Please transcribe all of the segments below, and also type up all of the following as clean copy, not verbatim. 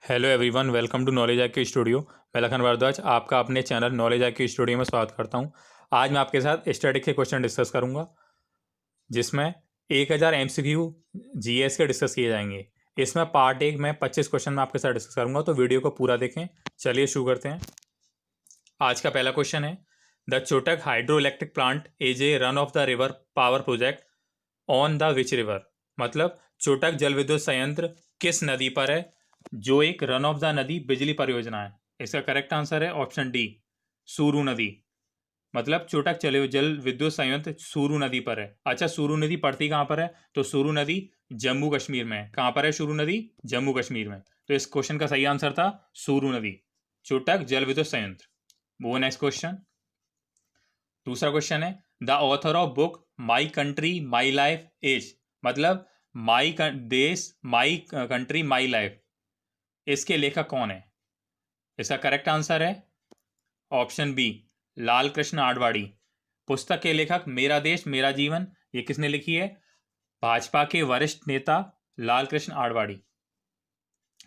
Hello everyone, welcome to knowledge IQ studio. मैं लखन भारद्वाज आपका अपने चैनल नॉलेज IQ स्टूडियो में स्वागत करता हूं। आज मैं आपके साथ स्टैटिक के क्वेश्चन डिस्कस करूंगा, जिसमें 1000 MCQ GS के डिस्कस किए जाएंगे। इसमें पार्ट 1 में 25 क्वेश्चन मैं आपके साथ डिस्कस करूंगा, तो वीडियो को पूरा देखें। चलिए शुरू करते हैं। आज का पहला क्वेश्चन है, द चोटक hydro electric plant is a run of the river power project on the which river. मतलब चोटक जल विद्युत संयंत्र किस नदी पर है, जो एक रन ऑफ द नदी बिजली परियोजना है। इसका करेक्ट आंसर है ऑप्शन डी, सूरू नदी। मतलब चोटक जल विद्युत संयंत्र सूरू नदी पर है। अच्छा, सूरू नदी पड़ती कहाँ पर है? तो सूरू नदी जम्मू कश्मीर में है। कहाँ पर है सूरू नदी? जम्मू कश्मीर में। तो इस क्वेश्चन का सही आंसर था सूरू नदी, चोटक जल विद्युत संयंत्र। वो नेक्स्ट क्वेश्चन। दूसरा क्वेश्चन है, the author of book my country my life is. मतलब माई देश, माई कंट्री माई लाइफ, इसके लेखक कौन है? इसका करेक्ट आंसर है ऑप्शन बी, लाल कृष्ण आडवाणी। पुस्तक के लेखक मेरा देश मेरा जीवन, ये किसने लिखी है? भाजपा के वरिष्ठ नेता लाल कृष्ण आडवाणी।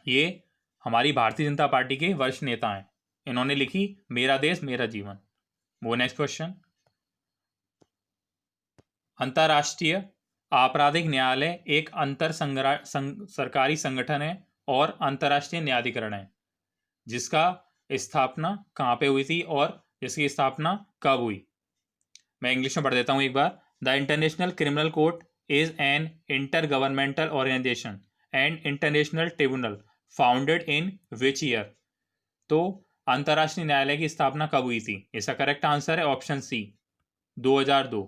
ये हमारी भारतीय जनता पार्टी के वरिष्ठ नेता हैं। इन्होंने लिखी मेरा देश मेरा जीवन। वो नेक्स्ट क्वेश्चन। अंतर्राष्ट्रीय आपराधिक न्यायालय एक सरकारी संगठन है और अंतर्राष्ट्रीय न्यायाधिकरण है, जिसका स्थापना कहाँ पे हुई थी और जिसकी स्थापना कब हुई? मैं इंग्लिश में पढ़ देता हूँ एक बार। The international criminal court is an intergovernmental organisation and international tribunal founded in which year. तो अंतर्राष्ट्रीय न्यायालय की स्थापना कब हुई थी? इसका करेक्ट आंसर है ऑप्शन सी, 2002।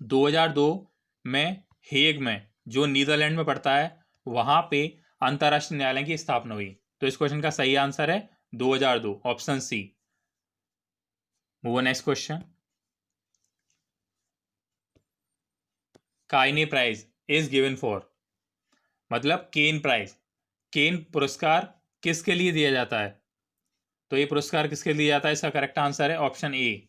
2002 में हेग में, जो नीदरलैंड में पड़ता है, वहां पे अंतर्राष्ट्रीय न्यायालय की स्थापना हुई। तो इस क्वेश्चन का सही आंसर है 2002, option C. Move next question. काइने प्राइज इज गिवन फॉर। मतलब केन प्राइज, केन पुरस्कार किसके लिए दिया जाता है? तो ये पुरस्कार किसके लिए दिया जाता है? इसका करेक्ट आंसर है ऑप्शन ए,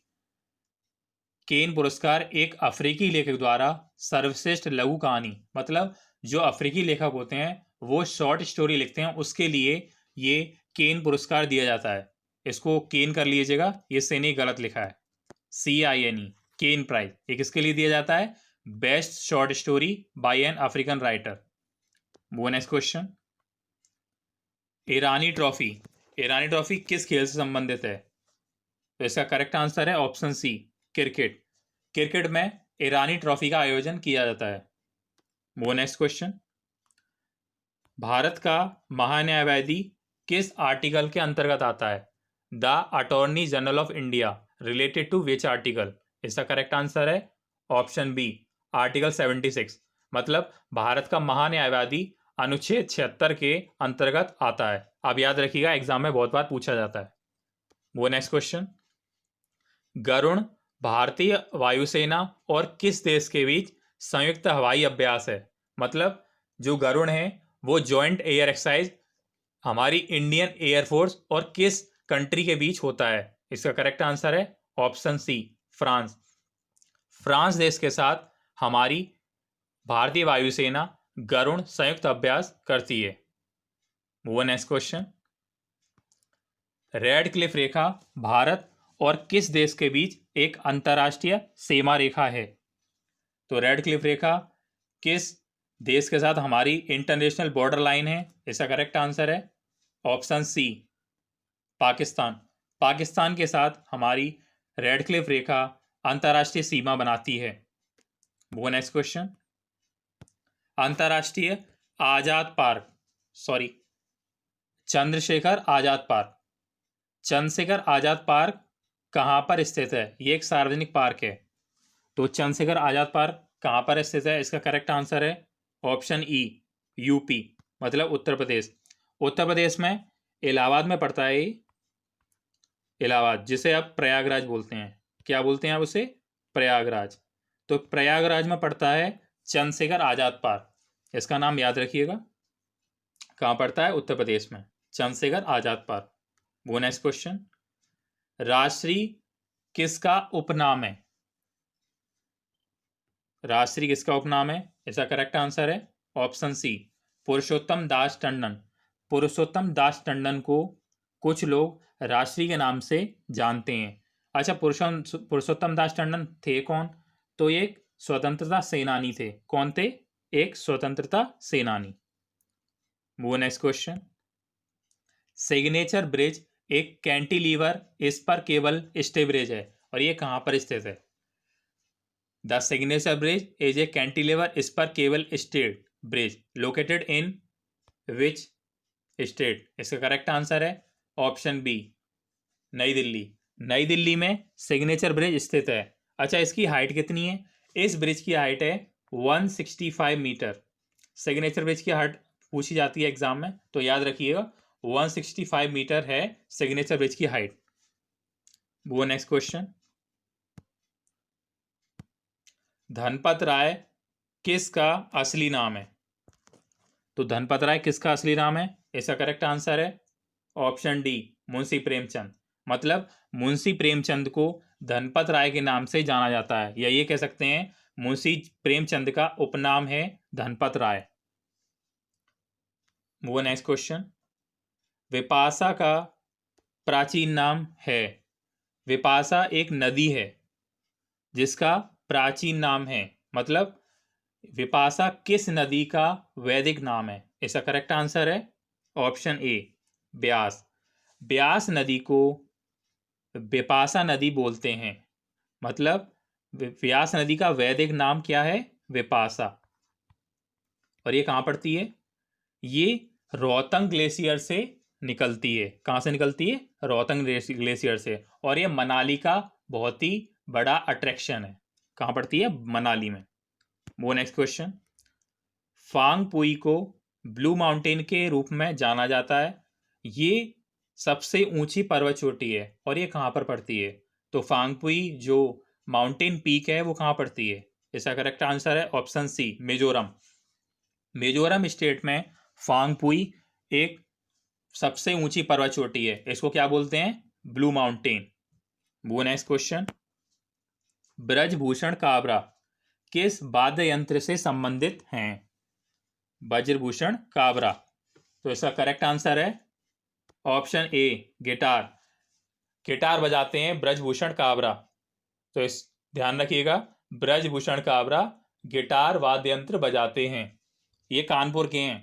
केन पुरस्कार एक अफ्रीकी लेखक द्वारा सर्वश्रेष्ठ लघु कहानी, मतलब जो अफ्रीकी लेखक होते हैं वो शॉर्ट स्टोरी लिखते हैं, उसके लिए ये केन पुरस्कार दिया जाता है। इसको केन कर लीजिएगा, ये सेनी गलत लिखा है, CINE, केन प्राइज। ये किसके लिए दिया जाता है? Best short story by an African writer. वो नेक्स्ट क्वेश्चन। ईरानी ट्रॉफी, ईरानी ट्रॉफी किस खेल से संबंधित है? तो इसका करेक्ट आंसर है ऑप्शन सी, क्रिकेट। क्रिकेट में ईरानी ट्रॉफी का आयोजन किया जाता है। वो नेक्स्ट क्वेश्चन। भारत का महान्यायवादी किस आर्टिकल के अंतर्गत आता है? The attorney general of India related to which article? इसका करेक्ट आंसर है ऑप्शन बी, आर्टिकल 76। मतलब भारत का महान्यायवादी अनुच्छेद 76 के अंतर्गत आता है। आप याद रखिएगा, एग्जाम में बहुत बार पूछा जाता है। वो नेक्स्ट क्वेश्चन। गरुण भारतीय वायुसेना और किस देश के बीच संयुक्त हवाई अभ्यास है? मतलब जो गरुण है वो जॉइंट एयर एक्सरसाइज हमारी इंडियन एयरफोर्स और किस कंट्री के बीच होता है? इसका करेक्ट आंसर है ऑप्शन सी, फ्रांस। फ्रांस देश के साथ हमारी भारतीय वायुसेना गरुण संयुक्त अभ्यास करती है। वो नेक्स्ट क्वेश्चन। रेड क्लिफ रेखा भारत और किस देश के बीच एक अंतर्राष्ट्रीय सीमा रेखा है? तो रेड क्लिफ रेखा किस देश के साथ हमारी इंटरनेशनल बॉर्डर लाइन है? इसका करेक्ट आंसर है ऑप्शन सी, पाकिस्तान। पाकिस्तान के साथ हमारी रेड क्लिफ रेखा अंतर्राष्ट्रीय सीमा बनाती है। वो नेक्स्ट क्वेश्चन। अंतर्राष्ट्रीय आजाद park, sorry, Chandrashekhar Azad park, Chandrashekhar Azad park कहाँ पर स्थित है? ये एक सार्वजनिक पार्क है। तो चंद्रशेखर आजाद पार्क कहाँ पर स्थित है? इसका करेक्ट आंसर है ऑप्शन ई, यूपी, मतलब उत्तर प्रदेश। उत्तर प्रदेश में इलाहाबाद में पड़ता है। इलाहाबाद, जिसे आप प्रयागराज बोलते हैं। क्या बोलते हैं आप उसे? प्रयागराज। तो प्रयागराज में पड़ता है चंद्रशेखर आजाद पार्क। इसका नाम याद रखिएगा। कहाँ पड़ता है? उत्तर प्रदेश में, चंद्रशेखर आजाद पार्क। वो नेक्स्ट क्वेश्चन। राजश्री किसका उपनाम है? राजश्री किसका उपनाम है? इसका करेक्ट आंसर है ऑप्शन सी, पुरुषोत्तम दास टंडन। पुरुषोत्तम दास टंडन को कुछ लोग राष्ट्रीय के नाम से जानते हैं। अच्छा, पुरुषोत्तम दास टंडन थे कौन? तो ये एक स्वतंत्रता सेनानी थे। कौन थे? एक स्वतंत्रता सेनानी। वो नेक्स्ट क्वेश्चन। सिग्नेचर ब्रिज एक कैंटिलीवर इस पर केबल स्टे ब्रिज है और ये कहां पर स्थित है? The signature bridge is a cantilever इस पर cable stayed bridge located in which state? इसका करेक्ट आंसर है ऑप्शन बी, नई दिल्ली। नई दिल्ली में सिग्नेचर ब्रिज स्थित है। अच्छा, इसकी हाइट कितनी है? इस ब्रिज की हाइट है 165 मीटर। सिग्नेचर ब्रिज की हाइट पूछी जाती है एग्जाम में, तो याद रखिएगा 165 मीटर है सिग्नेचर ब्रिज की हाइट। वो नेक्स्ट क्वेश्चन। धनपत राय किसका असली नाम है? तो धनपत राय किसका असली नाम है? इसका करेक्ट आंसर है ऑप्शन डी, मुंशी प्रेमचंद। मतलब मुंशी प्रेमचंद को धनपत राय के नाम से जाना जाता है, या ये कह सकते हैं मुंशी प्रेमचंद का उपनाम है धनपत राय। वो नेक्स्ट क्वेश्चन। विपाशा का प्राचीन नाम है? विपाशा एक नदी है जिसका प्राचीन नाम है, मतलब विपाशा किस नदी का वैदिक नाम है? इसका करेक्ट आंसर है ऑप्शन ए, ब्यास। ब्यास नदी को विपाशा नदी बोलते हैं, मतलब व्यास नदी का वैदिक नाम क्या है? विपाशा। और ये कहाँ पड़ती है? ये रोहतंग ग्लेशियर से निकलती है। कहाँ से निकलती है? रोहतंग ग्लेशियर से। और ये मनाली का बहुत ही बड़ा अट्रैक्शन है। कहाँ पड़ती है? मनाली में। वो नेक्स्ट क्वेश्चन। फांग पुई को ब्लू माउंटेन के रूप में जाना जाता है। ये सबसे ऊंची पर्वत चोटी है और ये कहाँ पर पड़ती है? तो फांग पुई जो माउंटेन पीक है वो कहाँ पड़ती है? इसका करेक्ट आंसर है option C, Mizoram. Mizoram state में फांग पुई एक सबसे ऊंची पर्वत चोटी है। इसको क्या बोलते हैं? Blue mountain. वो नेक्स्ट क्वेश्चन। ब्रजभूषण काबरा किस वाद्य यंत्र से संबंधित हैं? ब्रजभूषण काबरा, तो इसका करेक्ट आंसर है ऑप्शन ए, गिटार। गिटार बजाते हैं ब्रजभूषण काबरा। तो इस ध्यान रखिएगा, ब्रजभूषण काबरा गिटार वाद्य यंत्र बजाते हैं। ये कानपुर के हैं।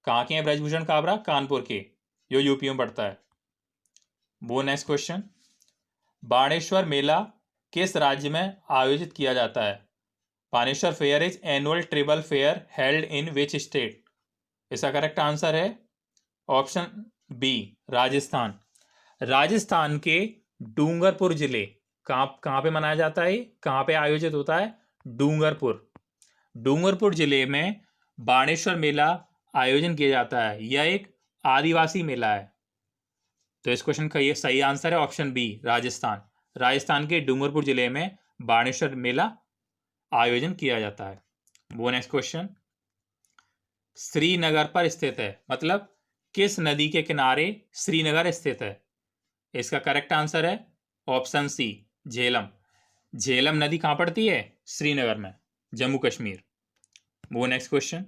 कहाँ के हैं ब्रजभूषण काबरा? कानपुर के, जो यूपी में पड़ता है। वो नेक्स्ट क्वेश्चन। बाणेश्वर मेला किस राज्य में आयोजित किया जाता है? Baneshwar fair is annual tribal fair held in which state? इसका करेक्ट आंसर है ऑप्शन बी, राजस्थान। राजस्थान के डूंगरपुर जिले, कहाँ पे मनाया जाता है? कहाँ पे आयोजित होता है? डूंगरपुर। डूंगरपुर जिले में बाणेश्वर मेला आयोजन किया जाता है। यह एक आदिवासी मेला है। तो इस क्वेश्चन का ये सही आंसर है ऑप्शन बी, राजस्थान। राजस्थान के डूंगरपुर जिले में बाणेश्वर मेला आयोजन किया जाता है। वो नेक्स्ट क्वेश्चन। श्रीनगर पर स्थित है, मतलब किस नदी के किनारे श्रीनगर स्थित है? इसका करेक्ट आंसर है ऑप्शन सी, झेलम। झेलम नदी कहाँ पड़ती है? श्रीनगर में, जम्मू कश्मीर। वो नेक्स्ट क्वेश्चन।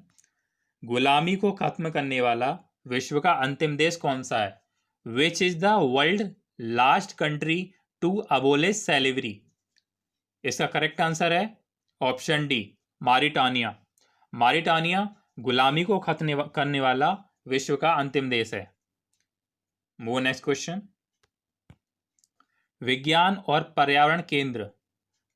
गुलामी को खत्म करने वाला विश्व का अंतिम देश कौन सा है? Which is the world last country to abolish slavery? इसका करेक्ट आंसर है ऑप्शन डी, मारिटानिया। मारिटानिया गुलामी को खत्म करने वाला विश्व का अंतिम देश है। वो नेक्स्ट क्वेश्चन। विज्ञान और पर्यावरण केंद्र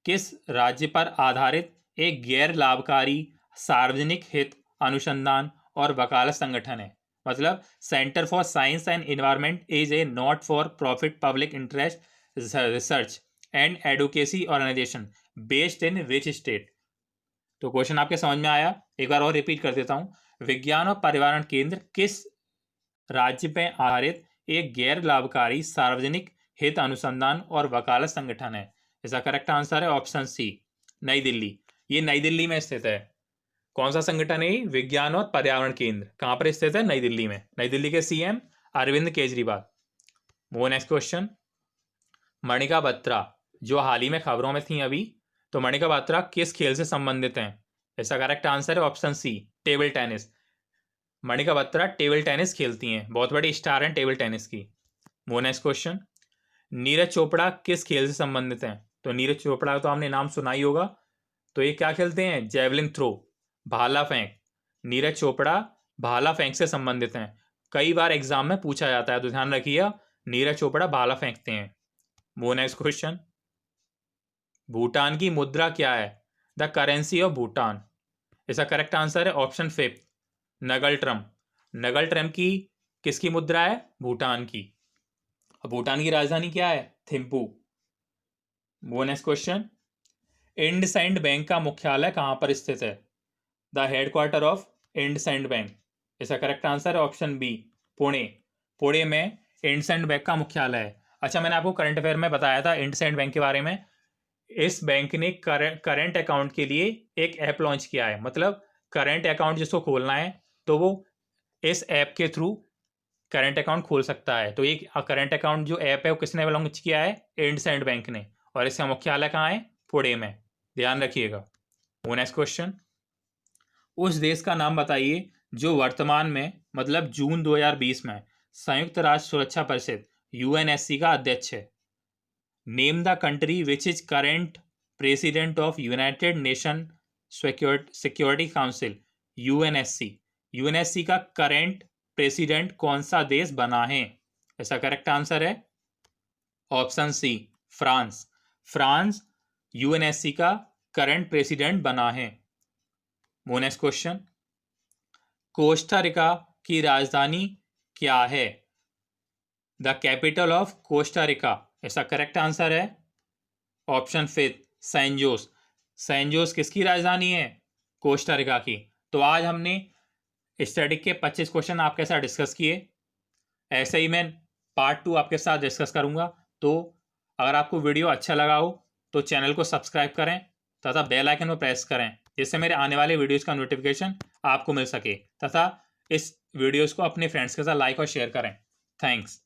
किस राज्य पर आधारित एक गैर लाभकारी सार्वजनिक हित अनुसंधान और वकालत संगठन है? मतलब centre for science and environment is a not for profit public interest research and advocacy organisation based in which state? तो क्वेश्चन आपके समझ में आया? एक बार और रिपीट कर देता हूं। विज्ञान और पर्यावरण केंद्र किस राज्य पर आधारित एक गैर लाभकारी सार्वजनिक हित अनुसंधान और वकालत संगठन है? इसका करेक्ट आंसर है ऑप्शन सी, नई दिल्ली। ये नई दिल्ली में स्थित है। कौन सा संगठन है? विज्ञान और पर्यावरण केंद्र। कहां पर स्थित है? नई दिल्ली में। नई दिल्ली के सीएम अरविंद केजरीवाल। वो नेक्स्ट क्वेश्चन। मणिका बत्रा जो हाल ही में खबरों में थी अभी, तो मणिका बत्रा किस खेल से संबंधित हैं? इसका करेक्ट आंसर है option C, table tennis. Manika Batra table tennis खेलती हैं, बहुत बड़ी स्टार हैं टेबल टेनिस की। वो नेक्स्ट क्वेश्चन, नीरज चोपड़ा किस खेल से संबंधित हैं? तो नीरज चोपड़ा तो आपने नाम सुना ही होगा। तो ये क्या खेलते हैं? जेवलिन थ्रो, भाला फेंक। नीरज चोपड़ा भाला फेंक से संबंधित हैं। कई बार एग्जाम में पूछा जाता है, तो ध्यान रखिए, नीरज चोपड़ा भाला फेंकते हैं। वो नेक्स्ट क्वेश्चन, भूटान की मुद्रा क्या है? The currency of Bhutan. इसका करेक्ट आंसर है ऑप्शन 5, नगल ट्रम। नगल ट्रम की किसकी मुद्रा है? भूटान की। भूटान की राजधानी क्या है? थिम्पू। वो नेक्स्ट क्वेश्चन, इंडसइंड बैंक का मुख्यालय कहां पर स्थित है? The headquarter of IndusInd bank. इसका करेक्ट आंसर है ऑप्शन बी, पुणे। पुणे में इंडसइंड बैंक का मुख्यालय है। अच्छा, मैंने आपको करंट अफेयर में बताया था इंडसइंड बैंक के बारे में। इस बैंक ने करंट अकाउंट के लिए एक ऐप लॉन्च किया है। मतलब करंट अकाउंट जिसको खोलना है तो वो इस ऐप के थ्रू करंट अकाउंट खोल सकता है। तो ये करंट अकाउंट जो ऐप है वो किसने लॉन्च किया है? इंडसइंड बैंक ने। और इसका मुख्यालय कहाँ है? पुणे में। ध्यान रखिएगा। वो नेक्स्ट क्वेश्चन, उस देश का नाम बताइए जो वर्तमान में मतलब जून 2020 में संयुक्त राष्ट्र सुरक्षा परिषद यूएनएससी का अध्यक्ष है। Name the country which is current president of United Nation Security Council UNSC. UNSC का करेंट प्रेसिडेंट कौन सा देश बना है? इसका करेक्ट आंसर है option C, France. France UNSC का करंट प्रेसिडेंट बना है। वो नेक्स्ट क्वेश्चन, कोस्टा रिका की राजधानी क्या है? The capital of Costa Rica. इसका करेक्ट आंसर है option 5, San Jose. San Jose किसकी राजधानी है? कोस्टा रिका की। तो आज हमने स्टैटिक के 25 क्वेश्चन आपके साथ डिस्कस किए। ऐसे ही मैं पार्ट 2 आपके साथ डिस्कस करूंगा। तो अगर आपको वीडियो अच्छा लगा हो तो चैनल को सब्सक्राइब करें तथा बेल आइकन को प्रेस करें, जिससे मेरे आने वाले वीडियोस का नोटिफिकेशन आपको मिल सके। तथा इस वीडियोस को अपने फ्रेंड्स के साथ लाइक और शेयर करें। थैंक्स।